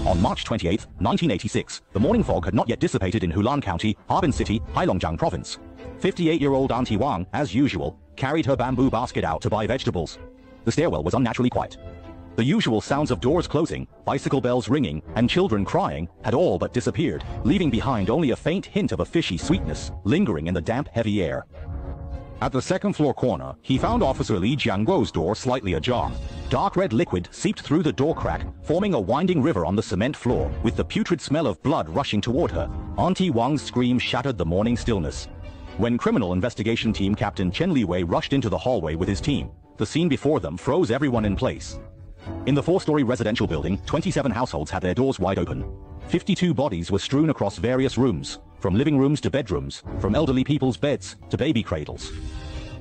On March 28, 1986, the morning fog had not yet dissipated in Hulan County, Harbin City, Heilongjiang Province. 58-year-old Auntie Wang, as usual, carried her bamboo basket out to buy vegetables. The stairwell was unnaturally quiet. The usual sounds of doors closing, bicycle bells ringing, and children crying had all but disappeared, leaving behind only a faint hint of a fishy sweetness lingering in the damp, heavy air. At the second-floor corner, he found Officer Li Jianguo's door slightly ajar. Dark red liquid seeped through the door crack, forming a winding river on the cement floor, with the putrid smell of blood rushing toward her. Auntie Wang's scream shattered the morning stillness. When Criminal Investigation Team Captain Chen Liwei rushed into the hallway with his team, the scene before them froze everyone in place. In the 4-story residential building, 27 households had their doors wide open. 52 bodies were strewn across various rooms, from living rooms to bedrooms, from elderly people's beds to baby cradles.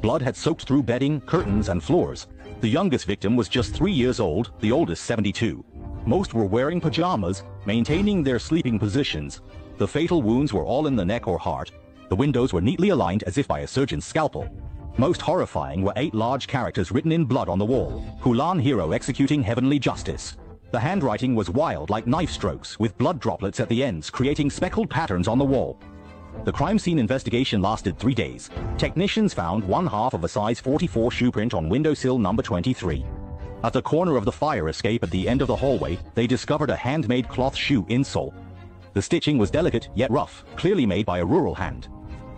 Blood had soaked through bedding, curtains, and floors. The youngest victim was just 3 years old, the oldest 72. Most were wearing pajamas, maintaining their sleeping positions. The fatal wounds were all in the neck or heart. The windows were neatly aligned as if by a surgeon's scalpel. Most horrifying were 8 large characters written in blood on the wall. Hulan Hero executing heavenly justice. The handwriting was wild like knife strokes, with blood droplets at the ends creating speckled patterns on the wall. The crime scene investigation lasted 3 days. Technicians found one half of a size 44 shoe print on windowsill number 23. At the corner of the fire escape at the end of the hallway, they discovered a handmade cloth shoe insole. The stitching was delicate yet rough, clearly made by a rural hand.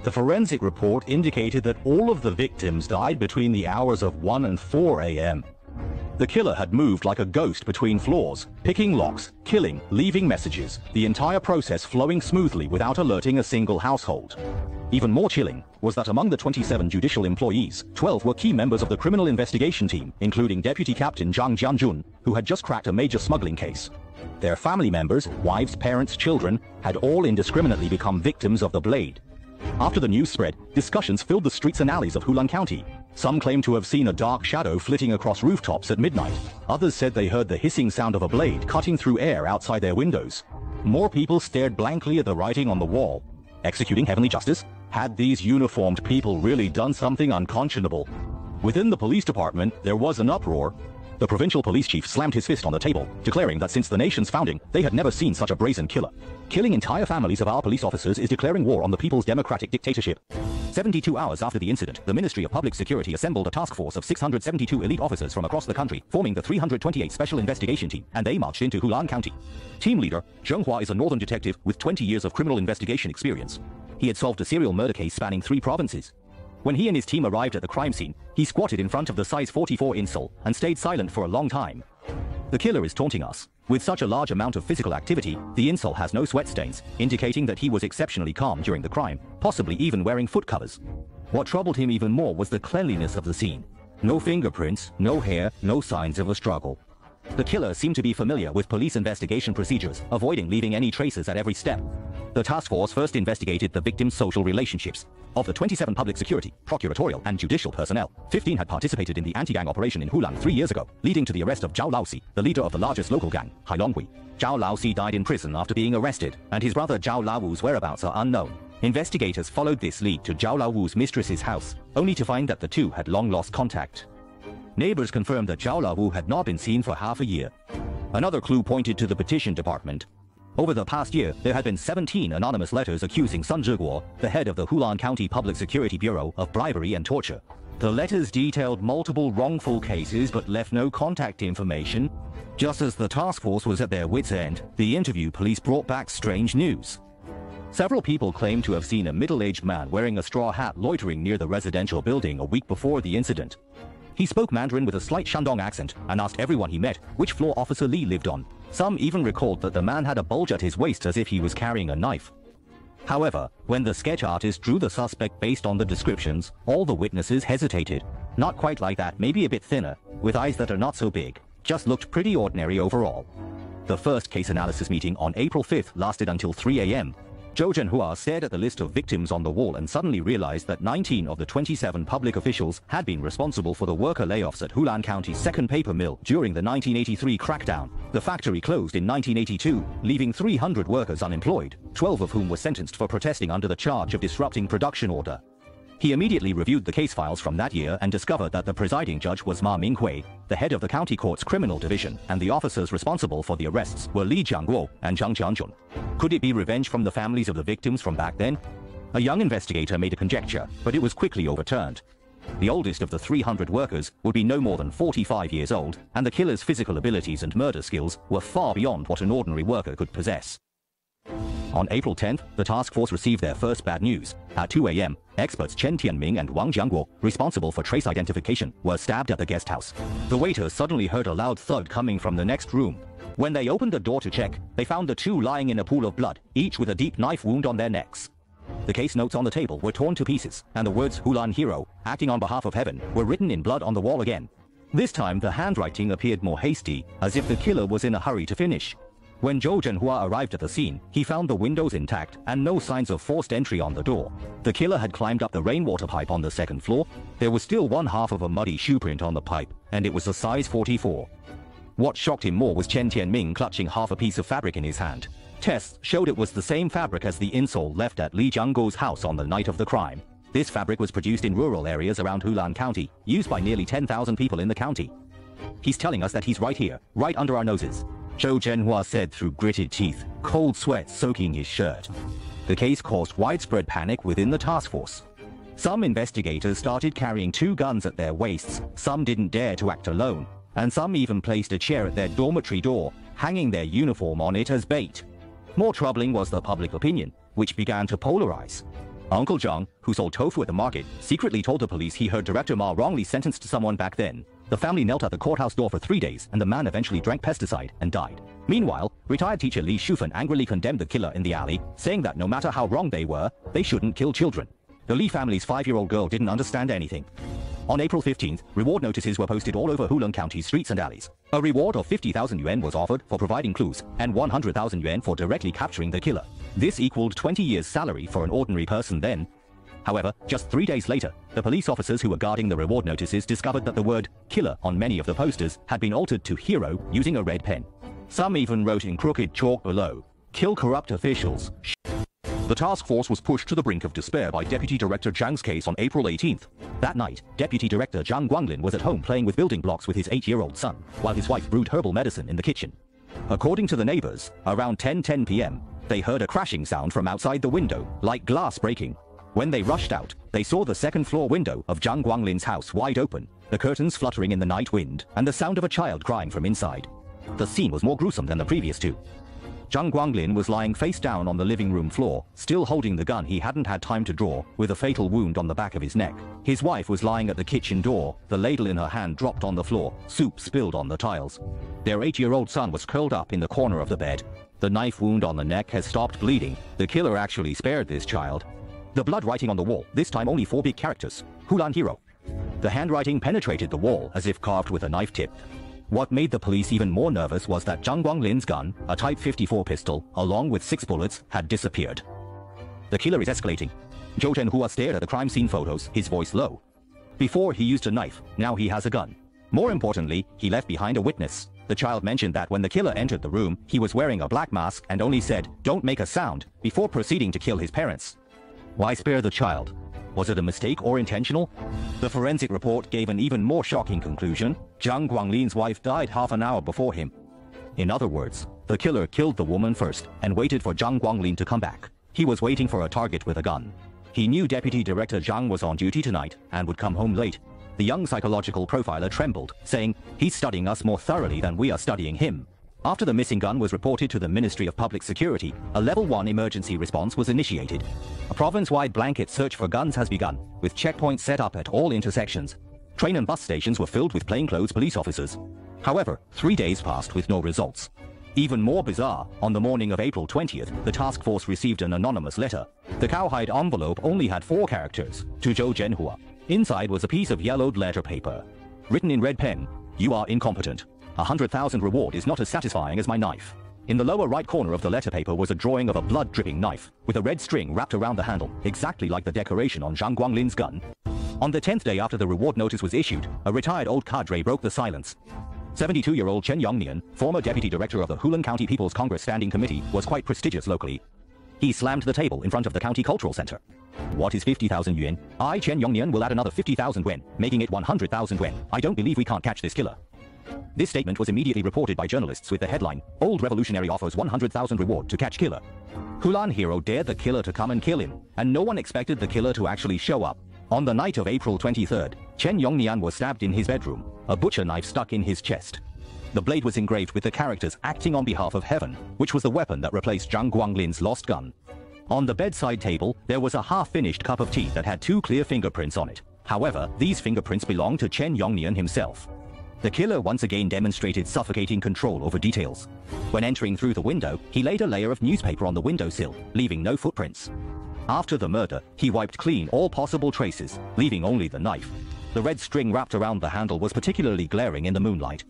The forensic report indicated that all of the victims died between the hours of 1 and 4 a.m. The killer had moved like a ghost between floors, picking locks, killing, leaving messages, the entire process flowing smoothly without alerting a single household. Even more chilling was that among the 27 judicial employees, 12 were key members of the criminal investigation team, including Deputy Captain Zhang Jianjun, who had just cracked a major smuggling case. Their family members, wives, parents, children, had all indiscriminately become victims of the blade. After the news spread, discussions filled the streets and alleys of Hulan County. Some claimed to have seen a dark shadow flitting across rooftops at midnight. Others said they heard the hissing sound of a blade cutting through air outside their windows. More people stared blankly at the writing on the wall. Executing heavenly justice? Had these uniformed people really done something unconscionable? Within the police department, there was an uproar. The provincial police chief slammed his fist on the table, declaring that since the nation's founding, they had never seen such a brazen killer. Killing entire families of our police officers is declaring war on the people's democratic dictatorship. 72 hours after the incident, the Ministry of Public Security assembled a task force of 672 elite officers from across the country, forming the 328 Special Investigation Team, and they marched into Hulan County. Team leader, Zheng Hua, is a northern detective with 20 years of criminal investigation experience. He had solved a serial murder case spanning 3 provinces. When he and his team arrived at the crime scene, he squatted in front of the size 44 insole and stayed silent for a long time. The killer is taunting us. With such a large amount of physical activity, the insole has no sweat stains, indicating that he was exceptionally calm during the crime, possibly even wearing foot covers. What troubled him even more was the cleanliness of the scene. No fingerprints, no hair, no signs of a struggle. The killer seemed to be familiar with police investigation procedures, avoiding leaving any traces at every step. The task force first investigated the victim's social relationships. Of the 27 public security, procuratorial, and judicial personnel, 15 had participated in the anti-gang operation in Hulan 3 years ago, leading to the arrest of Zhao Laoxi, the leader of the largest local gang, Hailonghui. Zhao Laoxi died in prison after being arrested, and his brother Zhao Laowu's whereabouts are unknown. Investigators followed this lead to Zhao Laowu's mistress's house, only to find that the two had long lost contact. Neighbors confirmed that Zhao Laowu had not been seen for half a year. Another clue pointed to the petition department. Over the past year, there had been 17 anonymous letters accusing Sun Zhiguo, the head of the Hulan County Public Security Bureau, of bribery and torture. The letters detailed multiple wrongful cases but left no contact information. Just as the task force was at their wits' end, the interview police brought back strange news. Several people claimed to have seen a middle-aged man wearing a straw hat loitering near the residential building a week before the incident. He spoke Mandarin with a slight Shandong accent and asked everyone he met which floor Officer Li lived on. Some even recalled that the man had a bulge at his waist as if he was carrying a knife. However, when the sketch artist drew the suspect based on the descriptions, all the witnesses hesitated. Not quite like that, maybe a bit thinner, with eyes that are not so big. Just looked pretty ordinary overall. The first case analysis meeting on April 5th lasted until 3 a.m. Zhou Zhenhua stared at the list of victims on the wall and suddenly realized that 19 of the 27 public officials had been responsible for the worker layoffs at Hulan County's second paper mill during the 1983 crackdown. The factory closed in 1982, leaving 300 workers unemployed, 12 of whom were sentenced for protesting under the charge of disrupting production order. He immediately reviewed the case files from that year and discovered that the presiding judge was Ma Minghui, the head of the county court's criminal division, and the officers responsible for the arrests were Li Jiangguo and Zhang Jiangjun. Could it be revenge from the families of the victims from back then? A young investigator made a conjecture, but it was quickly overturned. The oldest of the 300 workers would be no more than 45 years old, and the killer's physical abilities and murder skills were far beyond what an ordinary worker could possess. On April 10th, the task force received their first bad news. At 2 a.m., experts Chen Tianming and Wang Jiangguo, responsible for trace identification, were stabbed at the guest house. The waiters suddenly heard a loud thud coming from the next room. When they opened the door to check, they found the two lying in a pool of blood, each with a deep knife wound on their necks. The case notes on the table were torn to pieces, and the words Hulan Hero, acting on behalf of heaven, were written in blood on the wall again. This time the handwriting appeared more hasty, as if the killer was in a hurry to finish. When Zhou Zhenhua arrived at the scene, he found the windows intact and no signs of forced entry on the door. The killer had climbed up the rainwater pipe on the second floor. There was still one half of a muddy shoe print on the pipe, and it was a size 44. What shocked him more was Chen Tianming clutching half a piece of fabric in his hand. Tests showed it was the same fabric as the insole left at Li Jiangguo's house on the night of the crime. This fabric was produced in rural areas around Hulan County, used by nearly 10,000 people in the county. He's telling us that he's right here, right under our noses, Zhou Zhenhua said through gritted teeth, cold sweat soaking his shirt. The case caused widespread panic within the task force. Some investigators started carrying 2 guns at their waists, some didn't dare to act alone, and some even placed a chair at their dormitory door, hanging their uniform on it as bait. More troubling was the public opinion, which began to polarize. Uncle Zhang, who sold tofu at the market, secretly told the police he heard Director Ma wrongly sentenced someone back then. The family knelt at the courthouse door for 3 days, and the man eventually drank pesticide and died. Meanwhile, retired teacher Li Shufan angrily condemned the killer in the alley, saying that no matter how wrong they were, they shouldn't kill children. The Li family's 5-year-old girl didn't understand anything. On April 15th, reward notices were posted all over Hulan County's streets and alleys. A reward of 50,000 yuan was offered for providing clues, and 100,000 yuan for directly capturing the killer. This equaled 20 years' salary for an ordinary person then. However, just 3 days later, the police officers who were guarding the reward notices discovered that the word killer on many of the posters had been altered to hero using a red pen. Some even wrote in crooked chalk below, kill corrupt officials. The task force was pushed to the brink of despair by Deputy Director Zhang's case on April 18th. That night, Deputy Director Zhang Guanglin was at home playing with building blocks with his 8-year-old son, while his wife brewed herbal medicine in the kitchen. According to the neighbors, around 10:10 p.m., they heard a crashing sound from outside the window, like glass breaking. When they rushed out, they saw the second-floor window of Zhang Guanglin's house wide open, the curtains fluttering in the night wind, and the sound of a child crying from inside. The scene was more gruesome than the previous 2. Zhang Guanglin was lying face down on the living room floor, still holding the gun he hadn't had time to draw, with a fatal wound on the back of his neck. His wife was lying at the kitchen door, the ladle in her hand dropped on the floor, soup spilled on the tiles. Their 8-year-old son was curled up in the corner of the bed. The knife wound on the neck has stopped bleeding. The killer actually spared this child. The blood writing on the wall, this time only 4 big characters, Hulan Hero. The handwriting penetrated the wall as if carved with a knife tip. What made the police even more nervous was that Zhang Guanglin's gun, a Type 54 pistol, along with 6 bullets, had disappeared. The killer is escalating. Zhou Zhenhua stared at the crime scene photos, his voice low. Before he used a knife, now he has a gun. More importantly, he left behind a witness. The child mentioned that when the killer entered the room, he was wearing a black mask and only said, "Don't make a sound," before proceeding to kill his parents. Why spare the child? Was it a mistake or intentional? The forensic report gave an even more shocking conclusion. Zhang Guanglin's wife died half an hour before him. In other words, the killer killed the woman first and waited for Zhang Guanglin to come back. He was waiting for a target with a gun. He knew Deputy Director Zhang was on duty tonight and would come home late. The young psychological profiler trembled, saying, "He's studying us more thoroughly than we are studying him." After the missing gun was reported to the Ministry of Public Security, a Level 1 emergency response was initiated. A province-wide blanket search for guns has begun, with checkpoints set up at all intersections. Train and bus stations were filled with plainclothes police officers. However, 3 days passed with no results. Even more bizarre, on the morning of April 20th, the task force received an anonymous letter. The cowhide envelope only had 4 characters, to Zhou Zhenhua. Inside was a piece of yellowed letter paper. Written in red pen, "You are incompetent. 100,000 reward is not as satisfying as my knife." In the lower right corner of the letter paper was a drawing of a blood-dripping knife, with a red string wrapped around the handle, exactly like the decoration on Zhang Guanglin's gun. On the 10th day after the reward notice was issued, a retired old cadre broke the silence. 72-year-old Chen Yongnian, former deputy director of the Hulan County People's Congress Standing Committee, was quite prestigious locally. He slammed the table in front of the county cultural center. What is 50,000 yuan? I, Chen Yongnian, will add another 50,000 yuan, making it 100,000 yuan. I don't believe we can't catch this killer. This statement was immediately reported by journalists with the headline, Old Revolutionary offers 100,000 reward to catch killer. Hulan Hero dared the killer to come and kill him, and no one expected the killer to actually show up. On the night of April 23rd, Chen Yongnian was stabbed in his bedroom, a butcher knife stuck in his chest. The blade was engraved with the characters acting on behalf of heaven, which was the weapon that replaced Zhang Guanglin's lost gun. On the bedside table, there was a half-finished cup of tea that had 2 clear fingerprints on it. However, these fingerprints belonged to Chen Yongnian himself. The killer once again demonstrated suffocating control over details. When entering through the window, he laid a layer of newspaper on the windowsill, leaving no footprints. After the murder, he wiped clean all possible traces, leaving only the knife. The red string wrapped around the handle was particularly glaring in the moonlight.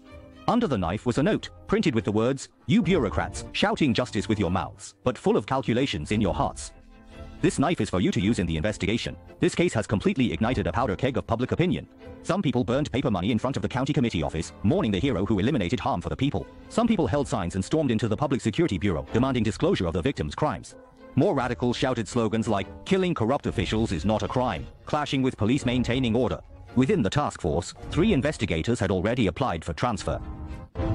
Under the knife was a note, printed with the words, "You bureaucrats, shouting justice with your mouths, but full of calculations in your hearts. This knife is for you to use in the investigation. This case has completely ignited a powder keg of public opinion. Some people burned paper money in front of the county committee office, mourning the hero who eliminated harm for the people. Some people held signs and stormed into the Public Security Bureau, demanding disclosure of the victims' crimes. More radicals shouted slogans like, killing corrupt officials is not a crime, clashing with police maintaining order." Within the task force, 3 investigators had already applied for transfer.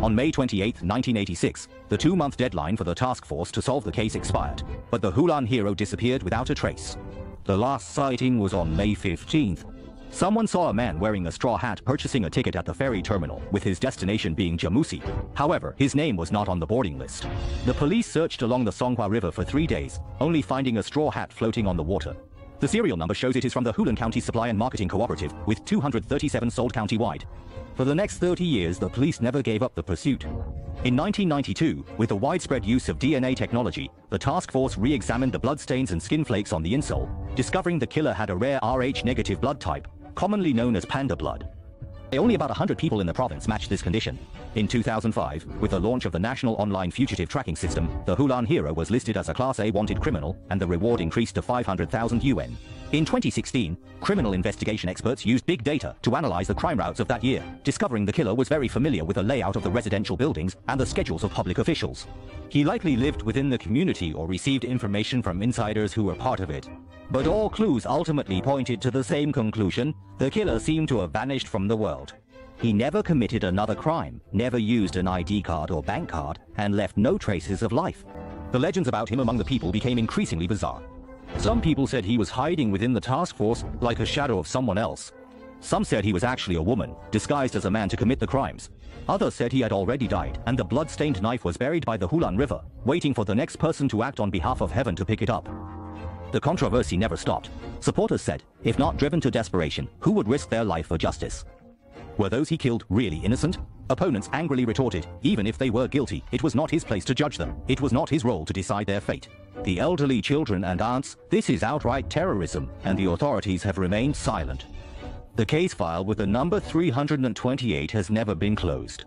On May 28, 1986, the 2-month deadline for the task force to solve the case expired, but the Hulan Hero disappeared without a trace. The last sighting was on May 15th. Someone saw a man wearing a straw hat purchasing a ticket at the ferry terminal, with his destination being Jiamusi. However, his name was not on the boarding list. The police searched along the Songhua River for 3 days, only finding a straw hat floating on the water. The serial number shows it is from the Hulan County Supply and Marketing Cooperative, with 237 sold county-wide. For the next 30 years, the police never gave up the pursuit. In 1992, with the widespread use of DNA technology, the task force re-examined the bloodstains and skin flakes on the insole, discovering the killer had a rare Rh-negative blood type, commonly known as panda blood. Only about 100 people in the province matched this condition. In 2005, with the launch of the National Online Fugitive Tracking System, the Hulan Hero was listed as a Class A wanted criminal, and the reward increased to 500,000 yuan. In 2016, criminal investigation experts used big data to analyze the crime routes of that year, discovering the killer was very familiar with the layout of the residential buildings and the schedules of public officials. He likely lived within the community or received information from insiders who were part of it. But all clues ultimately pointed to the same conclusion: the killer seemed to have vanished from the world. He never committed another crime, never used an ID card or bank card, and left no traces of life. The legends about him among the people became increasingly bizarre. Some people said he was hiding within the task force like a shadow of someone else. Some said he was actually a woman, disguised as a man to commit the crimes. Others said he had already died, and the blood-stained knife was buried by the Hulan River, waiting for the next person to act on behalf of heaven to pick it up. The controversy never stopped. Supporters said, if not driven to desperation, who would risk their life for justice? Were those he killed really innocent? Opponents angrily retorted, even if they were guilty, it was not his place to judge them. It was not his role to decide their fate. The elderly, children and aunts, this is outright terrorism, and the authorities have remained silent. The case file with the number 328 has never been closed.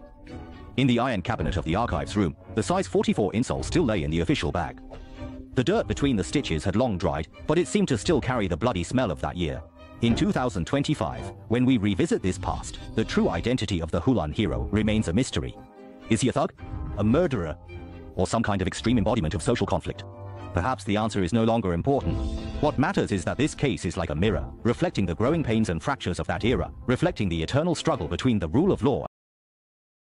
In the iron cabinet of the archives room, the size 44 insole still lay in the official bag. The dirt between the stitches had long dried, but it seemed to still carry the bloody smell of that year. In 2025, when we revisit this past, the true identity of the Hulan Hero remains a mystery. Is he a thug? A murderer? Or some kind of extreme embodiment of social conflict? Perhaps the answer is no longer important. What matters is that this case is like a mirror, reflecting the growing pains and fractures of that era, reflecting the eternal struggle between the rule of law